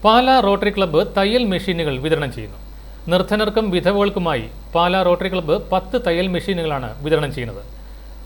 Pala rotary club തയ്യൽ മെഷീനുകൾ വിതരണം ചെയ്യുന്നു. നിർധനർക്കും വിധവകൾക്കുമായി പാലാ റോട്ടറി ക്ലബ്ബ് 10 തയ്യൽ മെഷീനുകളാണ് വിതരണം ചെയ്യുന്നത്.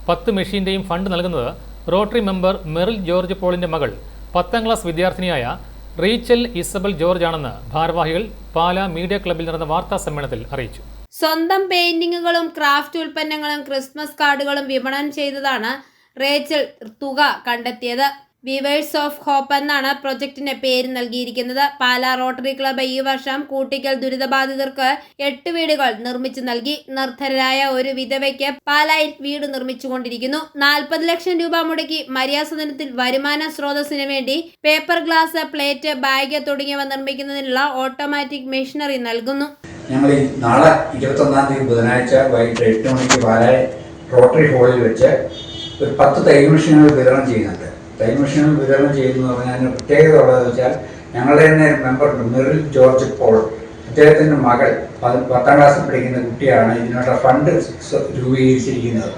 10 മെഷീൻ്റെയും ഫണ്ട് നൽകുന്നത് റോട്ടറി മെമ്പർ മെറിൽ ജോർജ് പോളിൻ്റെ മകൾ 10ാം ക്ലാസ് വിദ്യാർത്ഥിനിയായ റീച്ചൽ ഇസബൽ ജോർജ് ആണെന്ന് ഭാരവാഹികൾ പാലാ മീഡിയ ക്ലബ്ബിൽ നടന്ന വാർത്താ സമ്മേളനത്തിൽ അറിയിച്ചു. സ്വന്തം പെയിന്റിങ്ങുകളും ക്രാഫ്റ്റ് ഉൽപ്പന്നങ്ങളും ക്രിസ്മസ് കാർഡുകളും വിപണനം ചെയ്തതാണ് റേച്ചൽ തുക കണ്ടെത്തിയത്. വീവേഴ്സ് ഓഫ് ഹോപ്പ് എന്നാണ് പ്രൊജക്ടിന് പേര് നൽകിയിരിക്കുന്നത്. പാലാ റോട്ടറി ക്ലബ്ബ് ഈ വർഷം കൂട്ടിക്കൽ ദുരിതബാധിതർക്ക് 8 വീടുകൾ നിർമ്മിച്ചു നൽകി. നിർധനരായ ഒരു വിധവയ്ക്ക് പാലായിൽ വീട് നിർമ്മിച്ചുകൊണ്ടിരിക്കുന്നു. 40 ലക്ഷം രൂപ മുടക്കി മര്യാസദനത്തിൽ വരുമാന സ്രോതസ്സിന് വേണ്ടി പേപ്പർ ഗ്ലാസ്, പ്ലേറ്റ്, ബാഗ് തുടങ്ങിയവ നിർമ്മിക്കുന്നതിനുള്ള ഓട്ടോമാറ്റിക് മെഷീനറി നൽകുന്നു. ഞങ്ങൾ നാളെ 21-ാം തീയതി ബുധനാഴ്ച വൈകിട്ട് 8 മണിക്ക് പാലാ റോട്ടറി ഹാളിൽ വെച്ച് ഒരു 10 തയ്യൽ മെഷീനുകൾ വിതരണം ചെയ്യുന്നുണ്ട്. തയ്യൽ മെഷീനുകൾ വിതരണം ചെയ്യുന്നു പറഞ്ഞാൽ അതിന് പ്രത്യേകത ഉള്ളതെന്ന് വെച്ചാൽ ഞങ്ങളുടെ തന്നെ മെമ്പർ മെറിൽ ജോർജ് പോൾ, അദ്ദേഹത്തിൻ്റെ മകൾ 10ാം ക്ലാസ്സിൽ പഠിക്കുന്ന കുട്ടിയാണ് ഇതിനുള്ള ഫണ്ട് രൂപീകരിച്ചിരിക്കുന്നത്.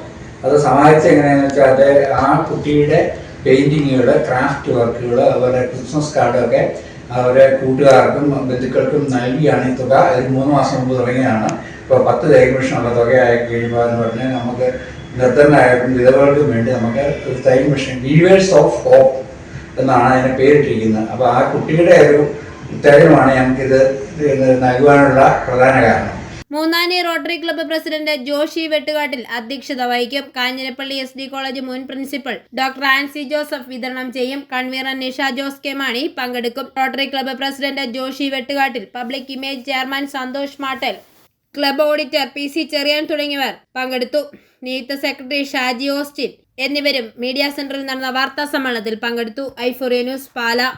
അത് സഹായിച്ച എങ്ങനെയാണെന്ന് വെച്ചാൽ ആ കുട്ടിയുടെ പെയിൻറ്റിങ്ങുകൾ, ക്രാഫ്റ്റ് വർക്കുകൾ, അതുപോലെ ക്രിസ്മസ് കാർഡൊക്കെ അവരെ കൂട്ടുകാർക്കും ബന്ധുക്കൾക്കും നൽകിയാണ് ഈ തുക. ഒരു 3 മാസം മുമ്പ് തുടങ്ങിയാണ്. ഇപ്പോൾ 10 തയ്യൽ മെഷീനുള്ള തുകയായി കഴിയുമ്പോൾ എന്ന് പറഞ്ഞാൽ നമുക്ക് നിർദ്ധനായവർക്കും വിധവകൾക്കും വേണ്ടി നമുക്ക് ഒരു തയ്യൽ മെഷീൻ വീവേഴ്സ് ഓഫ് ഹോപ്പ് എന്നാണ് അതിനെ പേരിട്ടിരിക്കുന്നത്. അപ്പോൾ ആ കുട്ടിയുടെ ഒരു ഉത്തരവുമാണ് ഞങ്ങൾക്കിത് നൽകുവാനുള്ള പ്രധാന കാരണം. Moonnani rotary club president Joshy Vettukattil അധ്യക്ഷത വഹിക്കും. കാഞ്ഞിരപ്പള്ളി SD കോളേജ് മുൻ പ്രിൻസിപ്പൽ ഡോക്ടർ ആൻസി ജോസഫ് വിതരണം ചെയ്യും. കൺവീനർ നിഷ ജോസ് കെ മാണി പങ്കെടുക്കും. Rotary club president Joshy Vettukattil, public image chairman Santhosh Mattal, club auditor PC Cherian തുടങ്ങിയവർ പങ്കെടുത്തു. നിയുക്ത സെക്രട്ടറി ഷാജി ഓസ്റ്റിൻ എന്നിവരും മീഡിയ സെന്ററിൽ നടന്ന വാർത്താ സമ്മേളനത്തിൽ പങ്കെടുത്തു. i4A news, Pala.